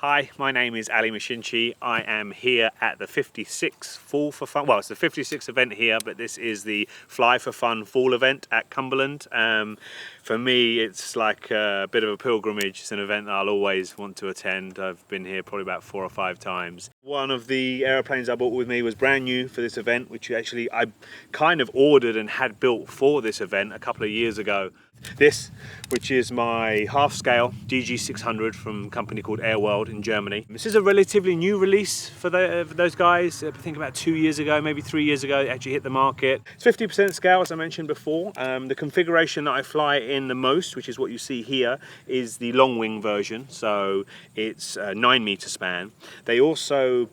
Hi, my name is Ali Machinchy. I am here at the 56th Fall for Fun. Well, it's the 56th event here, but this is the Fly for Fun fall event at Cumberland. For me, it's like a bit of a pilgrimage. It's an event that I'll always want to attend. I've been here probably about 4 or 5 times. One of the aeroplanes I bought with me was brand new for this event, which actually I kind of ordered and had built for this event a couple of years ago. This, which is my half-scale DG 600 from a company called Airworld in Germany. This is a relatively new release for those guys. I think about 2 years ago, maybe 3 years ago, it actually hit the market. It's 50% scale, as I mentioned before. The configuration that I fly in the most, which is what you see here, is the long wing version. So it's a 9-meter span. They also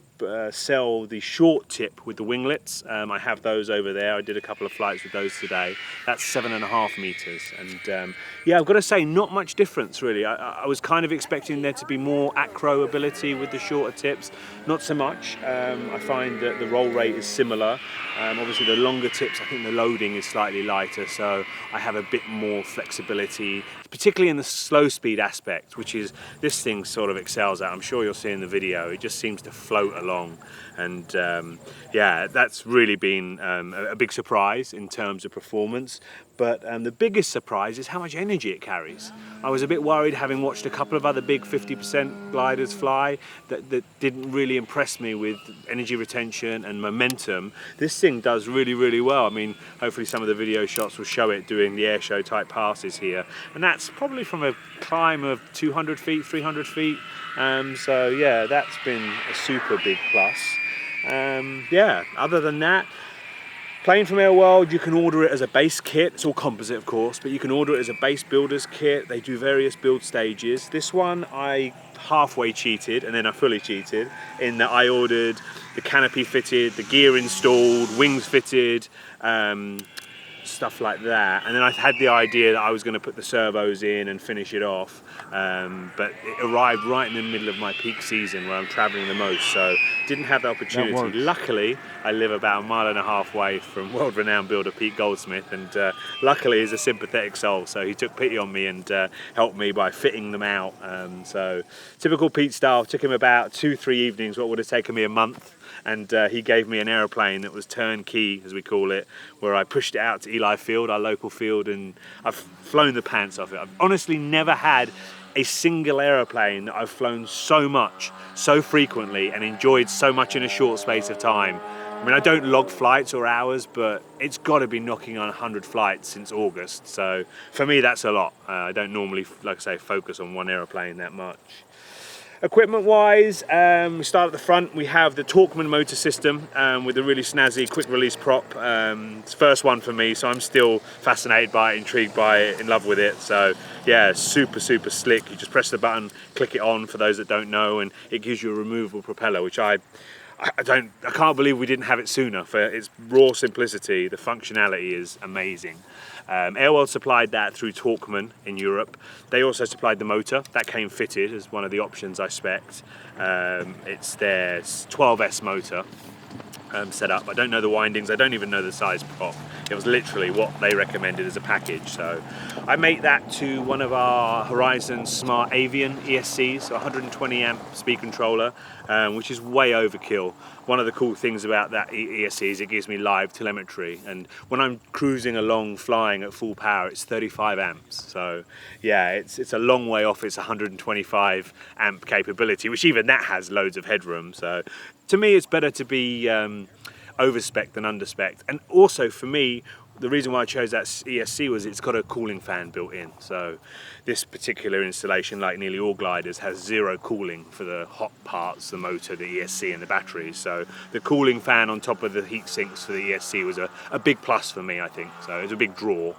sell the short tip with the winglets. I have those over there. I did a couple of flights with those today. That's 7.5 meters, and yeah, I've got to say, not much difference really. I was kind of expecting there to be more acro ability with the shorter tips. Not so much. I find that the roll rate is similar. Obviously the longer tips, I think the loading is slightly lighter, so I have a bit more flexibility, particularly in the slow speed aspect, which is this thing sort of excels at. I'm sure you'll see in the video, it just seems to float along, and yeah, that's really been a big surprise in terms of performance. But the biggest surprise is how much energy it carries. I was a bit worried, having watched a couple of other big 50% gliders fly, that didn't really impress me with energy retention and momentum. This thing does really, really well. I mean, hopefully some of the video shots will show it doing the air show type passes here. And that's probably from a climb of 200 feet, 300 feet. So yeah, that's been a super big plus. Yeah, other than that, plane from Airworld, you can order it as a base kit. It's all composite, of course, but you can order it as a base builder's kit. They do various build stages. This one I halfway cheated, and then I fully cheated, in that I ordered the canopy fitted, the gear installed, wings fitted, stuff like that. And then I had the idea that I was going to put the servos in and finish it off, but it arrived right in the middle of my peak season where I'm traveling the most, so didn't have the opportunity. Luckily, I live about 1.5 miles away from world-renowned builder Pete Goldsmith, and luckily he's a sympathetic soul, so he took pity on me and helped me by fitting them out. So typical Pete style, took him about 2-3 evenings, what would have taken me a month. And he gave me an aeroplane that was turnkey, as we call it, where I pushed it out to Eli Field, our local field, and I've flown the pants off it. I've honestly never had a single aeroplane that I've flown so much, so frequently, and enjoyed so much in a short space of time. I mean, I don't log flights or hours, but it's got to be knocking on 100 flights since August. So for me, that's a lot. I don't normally, like I say, focus on one aeroplane that much. Equipment wise, we start at the front. We have the Torqueman motor system with a really snazzy quick release prop. It's the first one for me, so I'm still fascinated by it, intrigued by it, in love with it. So yeah, super slick. You just press the button, click it on for those that don't know, and it gives you a removable propeller, which I can't believe we didn't have it sooner. For its raw simplicity, the functionality is amazing. Airworld supplied that through Torqueman in Europe. They also supplied the motor. That came fitted as one of the options I spec'd. It's their 12S motor set up. I don't know the windings, I don't even know the size prop. It was literally what they recommended as a package. So I mate that to one of our Horizon Smart Avian ESCs, so 120 amp speed controller, which is way overkill. One of the cool things about that ESC is it gives me live telemetry, and when I'm cruising along flying at full power, it's 35 amps. So yeah, it's a long way off its 125 amp capability, which even that has loads of headroom. So to me, it's better to be over-spec than under-spec. And also for me, the reason why I chose that ESC was it's got a cooling fan built in. So this particular installation, like nearly all gliders, has zero cooling for the hot parts, the motor, the ESC and the batteries. So the cooling fan on top of the heat sinks for the ESC was a big plus for me, I think. So it's a big draw.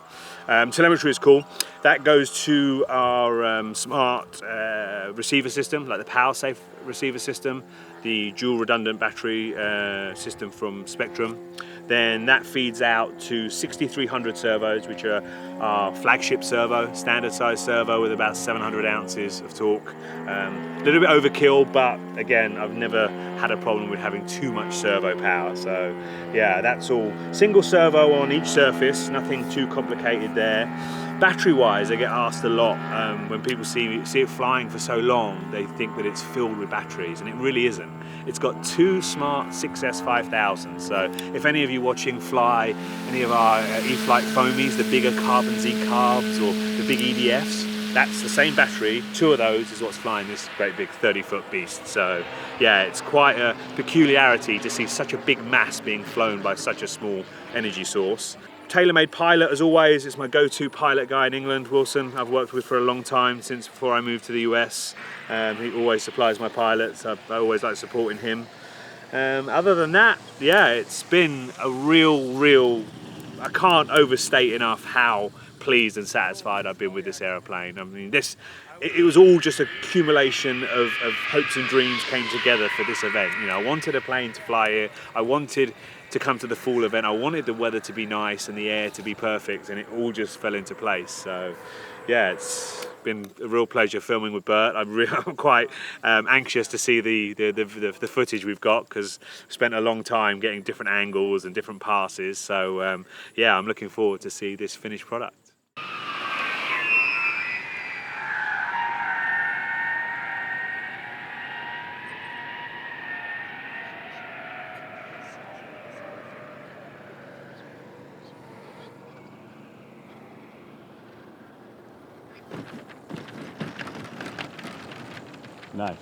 Telemetry is cool. That goes to our smart receiver system, like the PowerSafe receiver system, the dual redundant battery system from Spectrum. Then that feeds out to 6300 servos, which are our flagship servo, standard size servo with about 700 ounces of torque. A little bit overkill, but again, I've never had a problem with having too much servo power. So yeah, that's all single servo on each surface, nothing too complicated there. Battery wise, I get asked a lot when people see it flying for so long, they think that it's filled with batteries, and it really isn't. It's got two smart 6S 5000, so if any of you watching fly any of our E-flite foamies, the bigger carbon Z carbs or the big EDFs, that's the same battery. Two of those is what's flying this great big 30-foot beast. So yeah, it's quite a peculiarity to see such a big mass being flown by such a small energy source. TaylorMade pilot, as always, is my go-to pilot guy in England, Wilson. I've worked with for a long time, since before I moved to the US. He always supplies my pilots. I always like supporting him. Other than that, yeah, it's been a real, I can't overstate enough how pleased and satisfied I've been with this aeroplane. I mean, it was all just an accumulation of hopes and dreams came together for this event. You know, I wanted a plane to fly here. I wanted to come to the fall event. I wanted the weather to be nice and the air to be perfect, and it all just fell into place. So yeah, it's been a real pleasure filming with Bert. I'm quite anxious to see the footage we've got, because we spent a long time getting different angles and different passes. So yeah, I'm looking forward to see this finished product. Nice.